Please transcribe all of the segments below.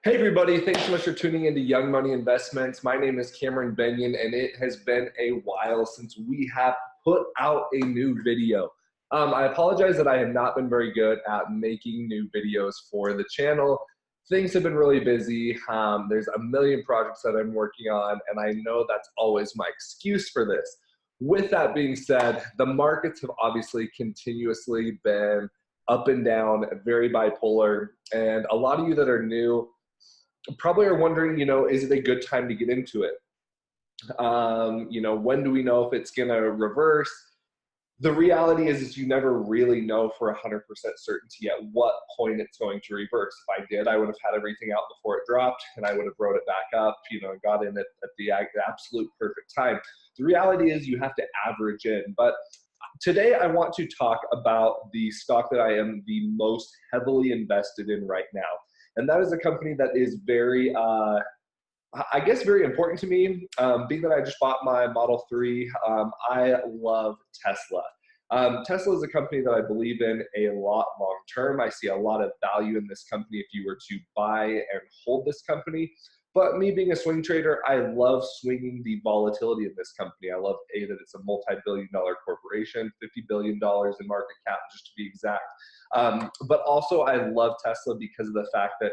Hey everybody, thanks so much for tuning into Young Money Investments. My name is Cameron Benyon and it has been a while since we have put out a new video. I apologize that I have not been very good at making new videos for the channel. Things have been really busy. There's a million projects that I'm working on and I know that's always my excuse for this. With that being said, the markets have obviously continuously been up and down, very bipolar, and a lot of you that are new probably are wondering, is it a good time to get into it? When do we know if it's going to reverse? The reality is you never really know for 100% certainty at what point it's going to reverse. If I did, I would have had everything out before it dropped and I would have wrote it back up, and got in at the absolute perfect time. The reality is you have to average in. But today I want to talk about the stock that I am the most heavily invested in right now. And that is a company that is very, very important to me. Being that I just bought my Model 3, I love Tesla. Tesla is a company that I believe in a lot long term. I see a lot of value in this company if you were to buy and hold this company. But me being a swing trader, I love swinging the volatility of this company. I love that it's a multi-billion-dollar corporation, $50 billion in market cap, just to be exact. But also I love Tesla because of the fact that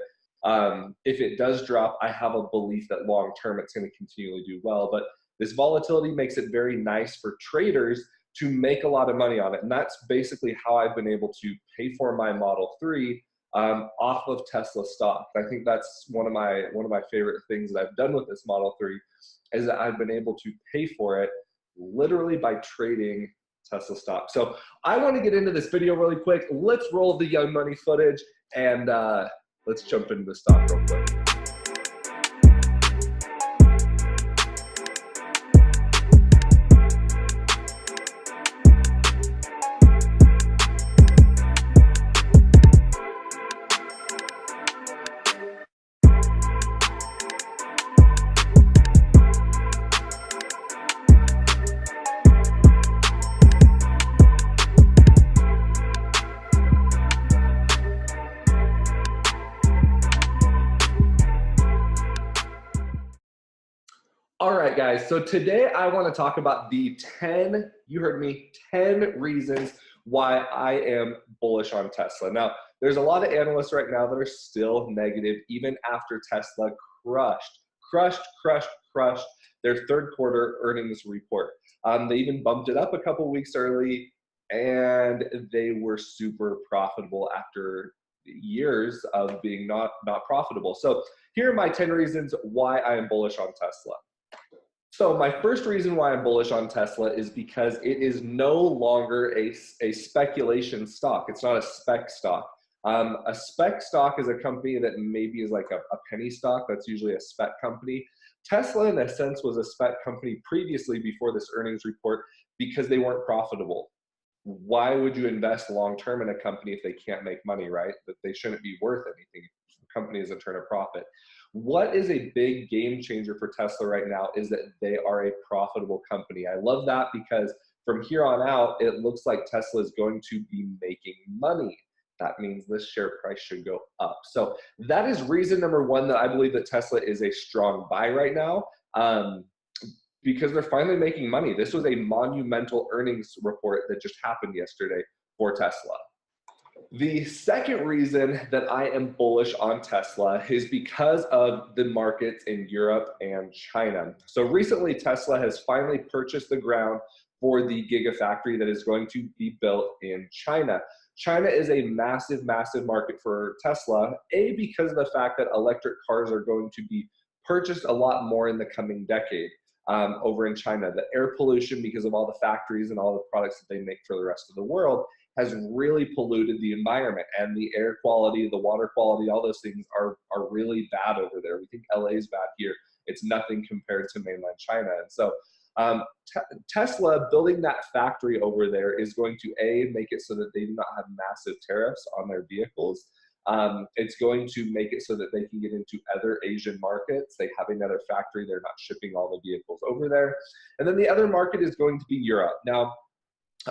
if it does drop, I have a belief that long-term it's going to continually do well. But this volatility makes it very nice for traders to make a lot of money on it. And that's basically how I've been able to pay for my Model 3 off of Tesla stock. I think that's one of my favorite things that I've done with this Model 3 is that I've been able to pay for it literally by trading Tesla stock. So I want to get into this video really quick. Let's roll the Young Money footage and let's jump into the stock real quick. All right, guys, so today I want to talk about the 10, you heard me, 10 reasons why I am bullish on Tesla. Now, there's a lot of analysts right now that are still negative, even after Tesla crushed their third quarter earnings report. They even bumped it up a couple weeks early, and they were super profitable after years of being not profitable. So here are my 10 reasons why I am bullish on Tesla. So my first reason why I'm bullish on Tesla is because it is no longer a speculation stock. It's not a spec stock. A spec stock is a company that maybe is like a penny stock. That's usually a spec company. Tesla, in a sense, was a spec company previously before this earnings report because they weren't profitable. Why would you invest long-term in a company if they can't make money, right? That they shouldn't be worth anything if the company doesn't turn a profit. What is a big game changer for Tesla right now is that they are a profitable company. I love that because from here on out, it looks like Tesla is going to be making money. That means this share price should go up. So that is reason number one that I believe that Tesla is a strong buy right now because they're finally making money. This was a monumental earnings report that just happened yesterday for Tesla. The second reason that I am bullish on Tesla is because of the markets in Europe and China. So recently, Tesla has finally purchased the ground for the Gigafactory that is going to be built in China. China is a massive, massive market for Tesla, because of the fact that electric cars are going to be purchased a lot more in the coming decade over in China. The air pollution, because of all the factories and all the products that they make for the rest of the world, has really polluted the environment, and the air quality, the water quality, all those things are really bad over there. We think LA is bad here. It's nothing compared to mainland China. And so Tesla building that factory over there is going to make it so that they do not have massive tariffs on their vehicles. It's going to make it so that they can get into other Asian markets. They have another factory. They're not shipping all the vehicles over there. And then the other market is going to be Europe. Now,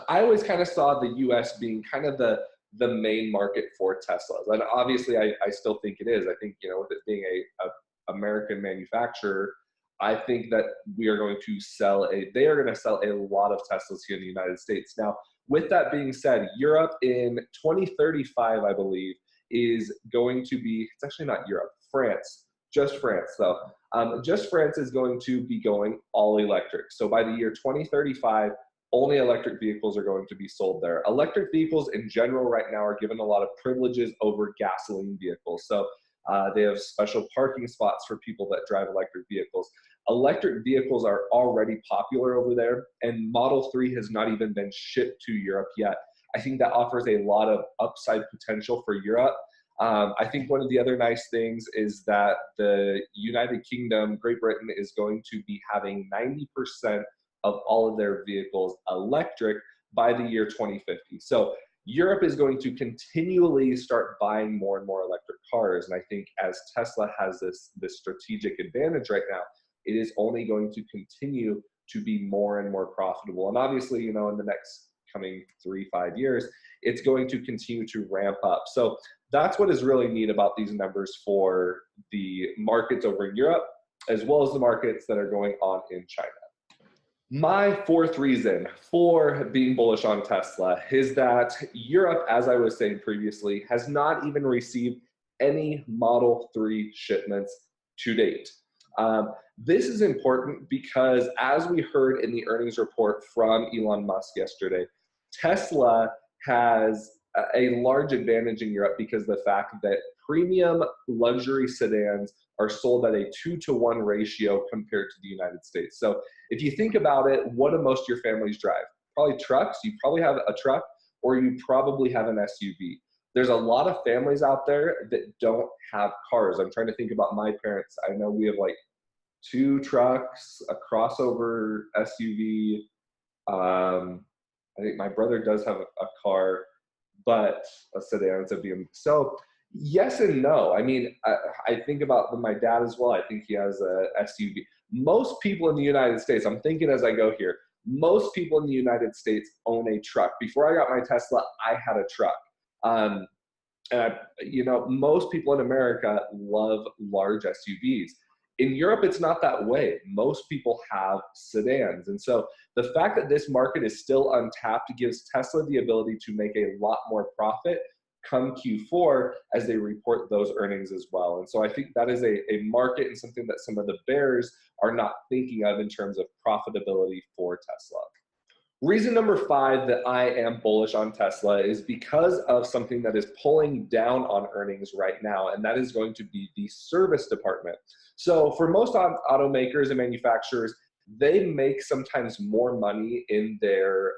I always kind of saw the US being kind of the the main market for Teslas. And obviously, I still think it is. I think, you know, with it being a American manufacturer, I think that they are going to sell a lot of Teslas here in the United States. Now, with that being said, Europe in 2035, I believe, is going to be, it's actually not Europe, France, just France though. Just France is going to be going all electric. So by the year 2035, only electric vehicles are going to be sold there. Electric vehicles in general right now are given a lot of privileges over gasoline vehicles. So they have special parking spots for people that drive electric vehicles. Electric vehicles are already popular over there, and Model 3 has not even been shipped to Europe yet. I think that offers a lot of upside potential for Europe. I think one of the other nice things is that the United Kingdom, Great Britain, is going to be having 90% of all of their vehicles electric by the year 2050. So Europe is going to continually start buying more and more electric cars. And I think as Tesla has this strategic advantage right now, it is only going to continue to be more and more profitable. And obviously, you know, in the next coming 3-5 years, it's going to continue to ramp up. So that's what is really neat about these numbers for the markets over in Europe, as well as the markets that are going on in China. My fourth reason for being bullish on Tesla is that Europe, as I was saying previously, has not even received any Model 3 shipments to date. This is important because, as we heard in the earnings report from Elon Musk yesterday, Tesla has a large advantage in Europe because of the fact that premium luxury sedans are sold at a 2-to-1 ratio compared to the United States. So if you think about it, what do most of your families drive? Probably trucks. You probably have a truck, or you probably have an SUV. There's a lot of families out there that don't have cars. I'm trying to think about my parents. I know we have like 2 trucks, a crossover SUV. I think my brother does have a car, but a sedan, it's a BMW. So yes and no. I mean, I think about my dad as well. I think he has a SUV. Most people in the United States, I'm thinking as I go here, most people in the United States own a truck. Before I got my Tesla, I had a truck. You know, most people in America love large SUVs. In Europe, it's not that way. Most people have sedans. And so the fact that this market is still untapped gives Tesla the ability to make a lot more profit come Q4 as they report those earnings as well. And so I think that is a market and something that some of the bears are not thinking of in terms of profitability for Tesla. Reason number 5 that I am bullish on Tesla is because of something that is pulling down on earnings right now, and that is going to be the service department. So for most automakers and manufacturers, they make sometimes more money in their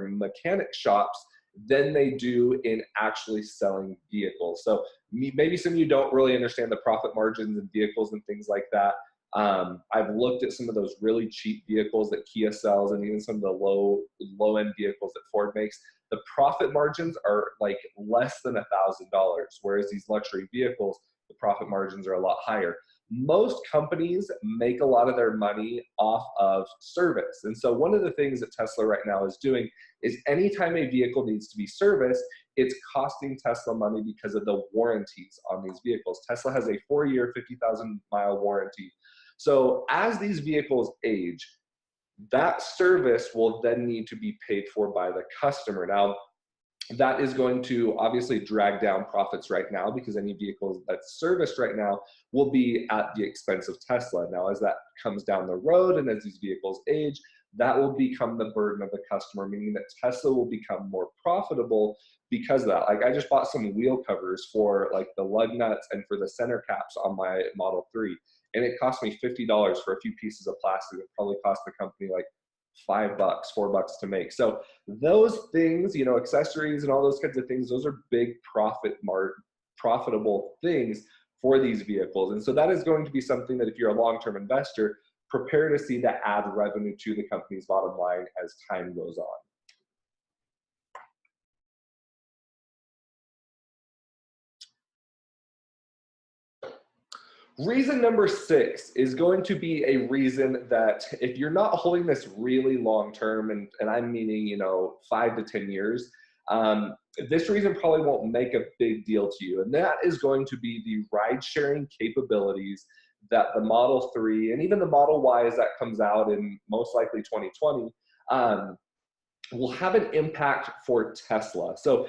mechanic shops than they do in actually selling vehicles. So maybe some of you don't really understand the profit margins in vehicles and things like that. I've looked at some of those really cheap vehicles that Kia sells, and even some of the low-end vehicles that Ford makes. The profit margins are like less than $1,000, whereas these luxury vehicles, the profit margins are a lot higher. Most companies make a lot of their money off of service. And so one of the things that Tesla right now is doing is anytime a vehicle needs to be serviced, it's costing Tesla money because of the warranties on these vehicles. Tesla has a 4-year, 50,000-mile warranty. So as these vehicles age, that service will then need to be paid for by the customer. Now, that is going to obviously drag down profits right now because any vehicles that's serviced right now will be at the expense of Tesla. Now, as that comes down the road and as these vehicles age, that will become the burden of the customer, meaning that Tesla will become more profitable because of that. Like, I just bought some wheel covers for like the lug nuts and for the center caps on my Model 3. And it cost me $50 for a few pieces of plastic. It probably cost the company like $5, $4 to make. So those things, you know, accessories and all those kinds of things, those are big profitable things for these vehicles. And so that is going to be something that if you're a long-term investor, prepare to see that add revenue to the company's bottom line as time goes on. Reason number 6 is going to be a reason that if you're not holding this really long term, and I'm meaning, you know, 5 to 10 years, This reason probably won't make a big deal to you, and that is going to be the ride-sharing capabilities that the Model 3 and even the Model Y, as that comes out in most likely 2020, will have an impact for Tesla. So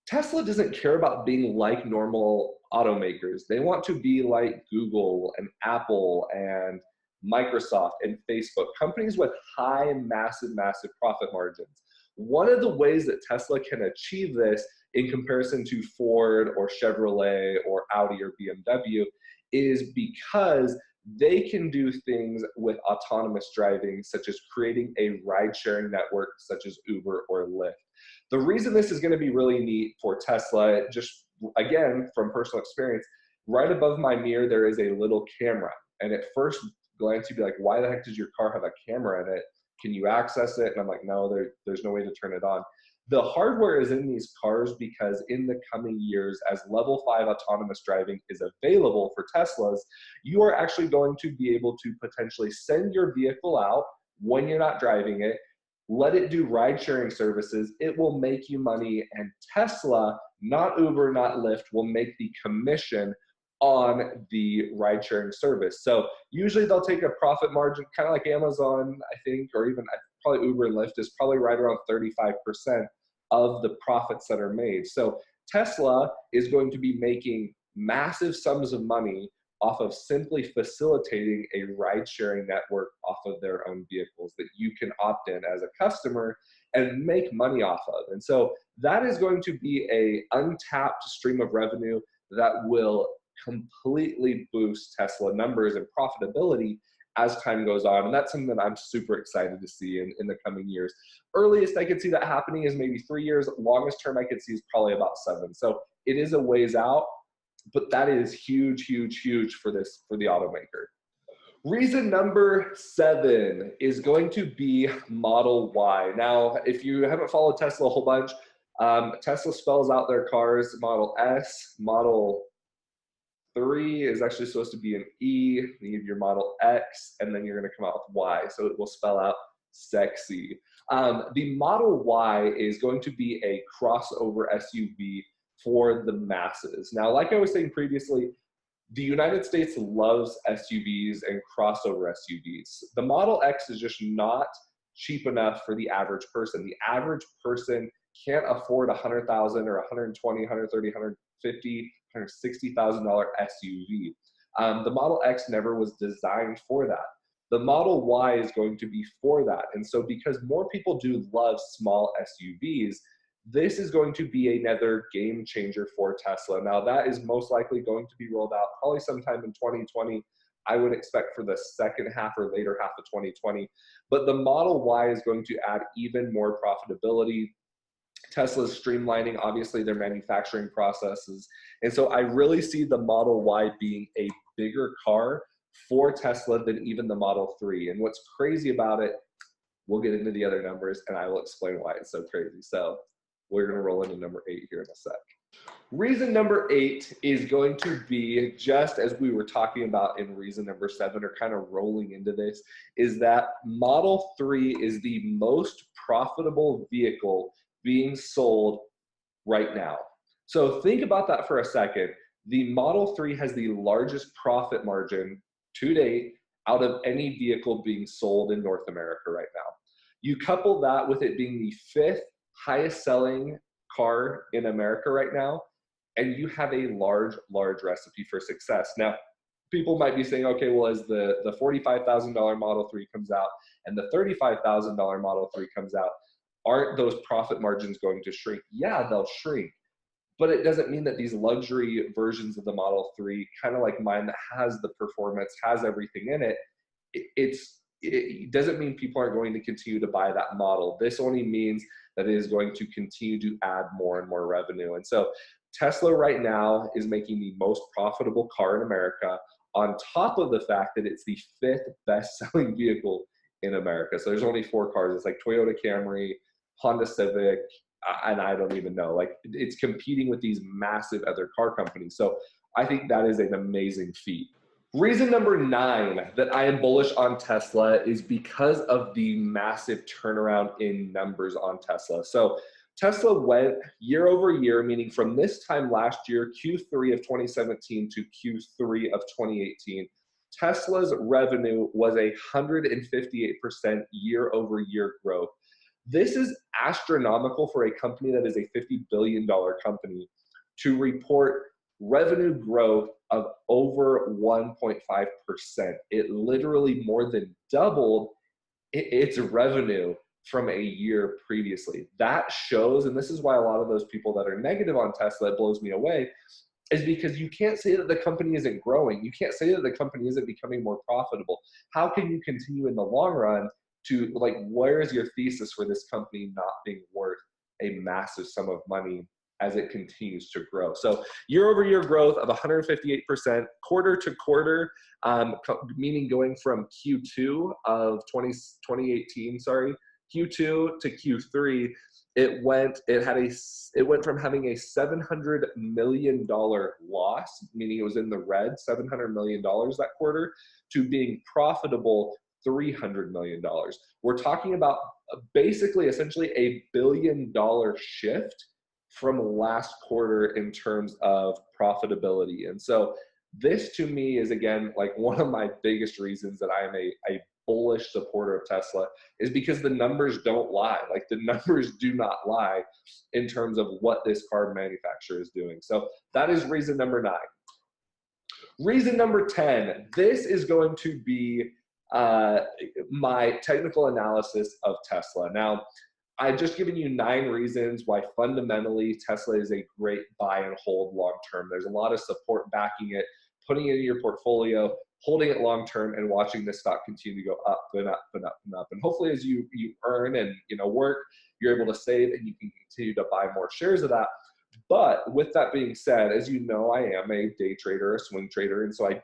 Tesla doesn't care about being like normal automakers. They want to be like Google and Apple and Microsoft and Facebook, companies with high, massive profit margins. One of the ways that Tesla can achieve this in comparison to Ford or Chevrolet or Audi or BMW is because they can do things with autonomous driving, such as creating a ride-sharing network such as Uber or Lyft. The reason this is going to be really neat for Tesla, just again, from personal experience, right above my mirror, there is a little camera. And at first glance, you'd be like, why the heck does your car have a camera in it? Can you access it? And I'm like, no, there's no way to turn it on. The hardware is in these cars because in the coming years, as level 5 autonomous driving is available for Teslas, you are actually going to be able to potentially send your vehicle out when you're not driving it, let it do ride-sharing services, it will make you money, and Tesla, not Uber, not Lyft, will make the commission on the ride-sharing service. So usually they'll take a profit margin, kind of like Amazon, I think, or even probably Uber and Lyft is probably right around 35% of the profits that are made. So Tesla is going to be making massive sums of money off of simply facilitating a ride-sharing network off of their own vehicles that you can opt in as a customer and make money off of. And so that is going to be a untapped stream of revenue that will completely boost Tesla numbers and profitability as time goes on. And that's something that I'm super excited to see in the coming years. Earliest I could see that happening is maybe 3 years. Longest term I could see is probably about 7. So it is a ways out, but that is huge for the automaker. Reason number 7 is going to be Model Y. Now, if you haven't followed Tesla a whole bunch, Tesla spells out their cars, Model S, Model 3 is actually supposed to be an E, then you have your Model X, and then you're going to come out with Y, so it will spell out sexy. The Model Y is going to be a crossover SUV for the masses. Now, like I was saying previously, the United States loves SUVs and crossover SUVs. The Model X is just not cheap enough for the average person. The average person can't afford a $100,000 or $120,000, $130,000, $150,000, $160,000 SUV. The Model X never was designed for that. The Model Y is going to be for that. And so because more people do love small SUVs, this is going to be another game changer for Tesla. Now that is most likely going to be rolled out probably sometime in 2020. I would expect for the second half or later half of 2020. But the Model Y is going to add even more profitability. Tesla's streamlining, obviously, their manufacturing processes. And so I really see the Model Y being a bigger car for Tesla than even the Model 3. And what's crazy about it, we'll get into the other numbers and I will explain why it's so crazy. So we're going to roll into number 8 here in a sec. Reason number 8 is going to be, just as we were talking about in reason number 7, or kind of rolling into this, is that Model 3 is the most profitable vehicle being sold right now. So think about that for a second. The Model 3 has the largest profit margin to date out of any vehicle being sold in North America right now. You couple that with it being the 5th highest selling car in America right now, and you have a large recipe for success. Now, people might be saying, okay, well, as the $45,000 Model 3 comes out and the $35,000 Model 3 comes out, aren't those profit margins going to shrink? Yeah, they'll shrink. But it doesn't mean that these luxury versions of the Model 3, kind of like mine that has the performance, has everything in it, it doesn't mean people are going to continue to buy that model. This only means that it is going to continue to add more and more revenue. And so Tesla right now is making the most profitable car in America, on top of the fact that it's the 5th best-selling vehicle in America. So there's only 4 cars. It's like Toyota Camry, Honda Civic, and I don't even know. Like, it's competing with these massive other car companies. So I think that is an amazing feat. Reason number 9 that I am bullish on Tesla is because of the massive turnaround in numbers on Tesla. So Tesla went year over year, meaning from this time last year, Q3 of 2017 to Q3 of 2018, Tesla's revenue was 158% year over year growth. This is astronomical for a company that is a $50 billion company to report revenue growth of over 1.5%. It literally more than doubled its revenue from a year previously. That shows, and this is why a lot of those people that are negative on Tesla, it blows me away, is because you can't say that the company isn't growing. You can't say that the company isn't becoming more profitable. How can you continue in the long run to, like, where is your thesis for this company not being worth a massive sum of money as it continues to grow? So year over year growth of 158%, quarter to quarter, meaning going from Q2 of 2018, Q2 to Q3, it went from having a $700 million loss, meaning it was in the red, $700 million that quarter, to being profitable $300 million. We're talking about basically essentially a $1 billion shift from last quarter in terms of profitability. And so this to me is, again, like one of my biggest reasons that I am a bullish supporter of Tesla, is because the numbers don't lie. Like, the numbers do not lie in terms of what this car manufacturer is doing. So that is reason number 9. Reason number 10, this is going to be my technical analysis of Tesla. Now, I've just given you 9 reasons why fundamentally Tesla is a great buy and hold long term. There's a lot of support backing it, putting it in your portfolio, holding it long term, and watching this stock continue to go up and up and up and up. And hopefully, as you earn and work, you're able to save and you can continue to buy more shares of that. But with that being said, as you know, I am a day trader, a swing trader, and so I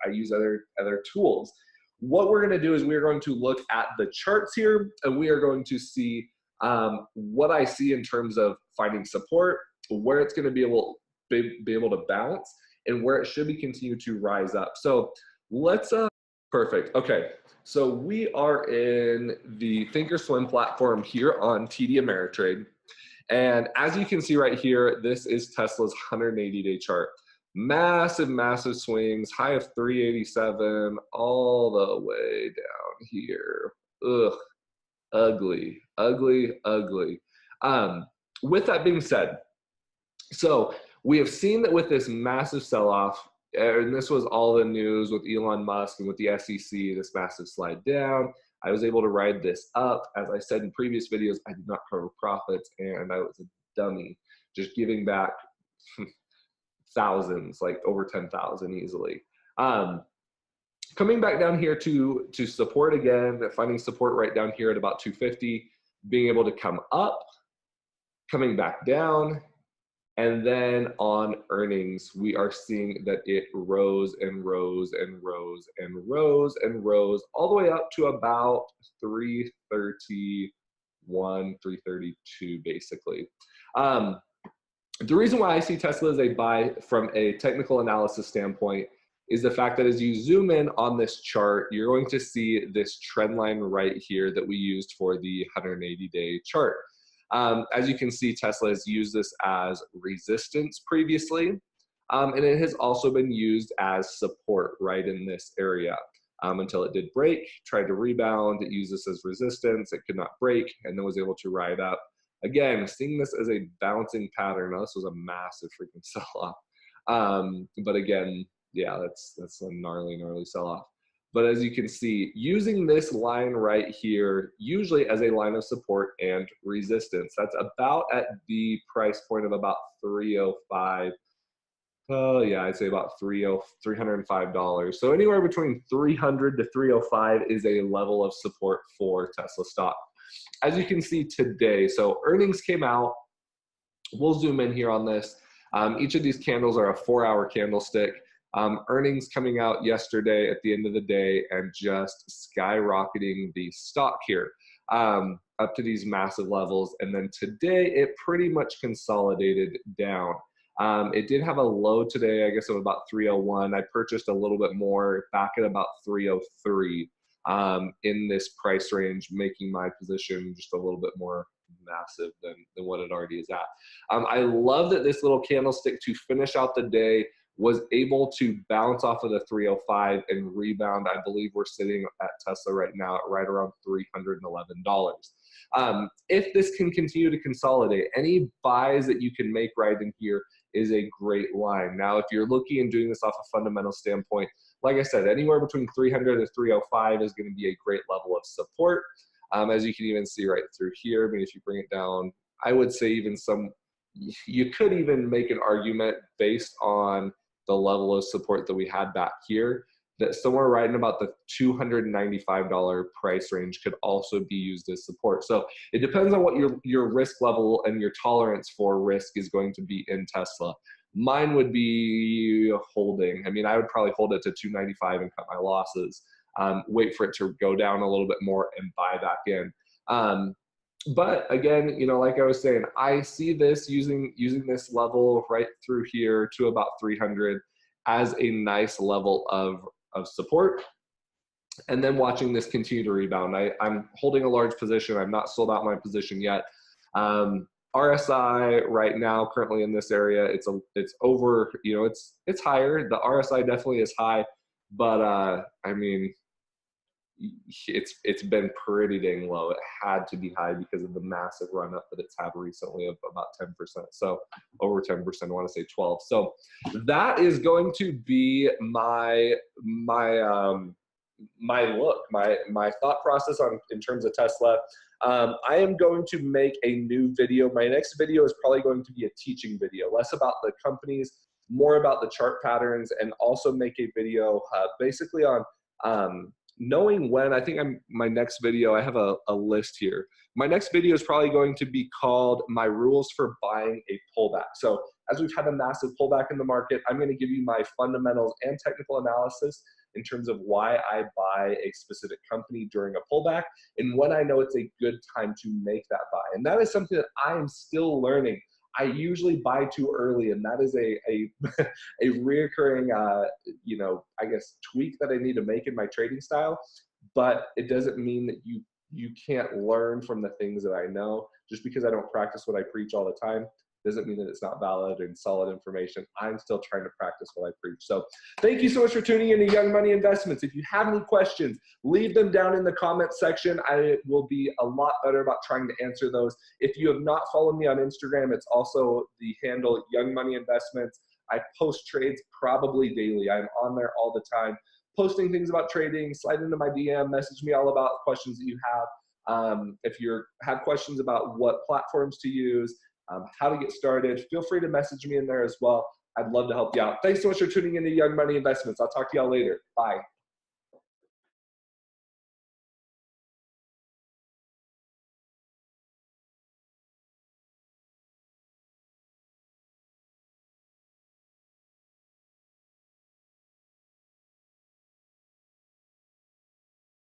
use other tools. What we're going to do is we're going to look at the charts here, and we are going to see what I see in terms of finding support, where it's going to be able to bounce, and where it should be continue to rise up. So let's perfect. Okay, so we are in the Thinkorswim platform here on TD Ameritrade, and as you can see right here, this is Tesla's 180-day chart. Massive, massive swings, high of 387 all the way down here. Ugh, ugly, ugly, ugly. With that being said, so we have seen that with this massive sell-off, and this was all the news with Elon Musk and with the SEC, this massive slide down, I was able to ride this up. As I said in previous videos, I did not cover profits, and I was a dummy, just giving back thousands, like over 10,000 easily. Coming back down here to support again, finding support right down here at about 250, being able to come up, coming back down, and then on earnings, we are seeing that it rose and rose and rose and rose and rose all the way up to about 331, 332 basically. The reason why I see Tesla as a buy from a technical analysis standpoint is the fact that as you zoom in on this chart, you're going to see this trend line right here that we used for the 180-day chart. As you can see, Tesla has used this as resistance previously, and it has also been used as support right in this area until it did break, tried to rebound, it used this as resistance, it could not break, and then was able to ride up. Again, seeing this as a bouncing pattern. Now, this was a massive freaking sell-off. But again, yeah, that's a gnarly, gnarly sell-off. But as you can see, using this line right here, usually as a line of support and resistance, that's about at the price point of about 305. Oh yeah, I'd say about $305. So anywhere between 300 to 305 is a level of support for Tesla stock. As you can see today, so earnings came out. We'll zoom in here on this. Each of these candles are a 4-hour candlestick. Earnings coming out yesterday at the end of the day and just skyrocketing the stock here up to these massive levels. And then today it pretty much consolidated down. It did have a low today, I guess, of about 301. I purchased a little bit more back at about 303 in this price range, making my position just a little bit more massive than what it already is at. I love that this little candlestick to finish out the day was able to bounce off of the 305 and rebound. I believe we're sitting at Tesla right now at right around $311. If this can continue to consolidate, any buys that you can make right in here is a great line. Now, if you're looking and doing this off a fundamental standpoint, like I said, anywhere between 300 and 305 is going to be a great level of support. As you can even see right through here, I mean, if you bring it down, I would say even you could even make an argument based on the level of support that we had back here, that somewhere right in about the $295 price range could also be used as support. So it depends on what your risk level and your tolerance for risk is going to be in Tesla. Mine would be holding. I mean, I would probably hold it to 295 and cut my losses, wait for it to go down a little bit more and buy back in. But again, you know, like I was saying, I see this using this level right through here to about 300 as a nice level of support, and then watching this continue to rebound. I'm holding a large position. I'm not sold out my position yet. RSI right now, currently in this area, it's over. You know, it's higher. The RSI definitely is high, but I mean, it's been pretty dang low. It had to be high because of the massive run up that it's had recently of about 10%. So over 10%, I want to say 12. So that is going to be my thought process in terms of Tesla. I am going to make a new video. My next video is probably going to be a teaching video, less about the companies, more about the chart patterns, and also make a video basically on knowing when. I think my next video, I have a list here. My next video is probably going to be called My Rules for Buying a Pullback. So as we've had a massive pullback in the market, I'm going to give you my fundamentals and technical analysis in terms of why I buy a specific company during a pullback and when I know it's a good time to make that buy. And that is something that I am still learning. I usually buy too early, and that is a reoccurring, you know, I guess tweak that I need to make in my trading style. But it doesn't mean that you can't learn from the things that I know. Just because I don't practice what I preach all the time doesn't mean that it's not valid and solid information. I'm still trying to practice what I preach. So thank you so much for tuning in to Young Money Investments. If you have any questions, leave them down in the comment section. I will be a lot better about trying to answer those. If you have not followed me on Instagram, it's also the handle Young Money Investments. I post trades probably daily. I'm on there all the time, posting things about trading. Slide into my DM, message me all about questions that you have. If you have questions about what platforms to use, how to get started, feel free to message me in there as well. I'd love to help you out. Thanks so much for tuning in to Young Money Investments. I'll talk to y'all later. Bye.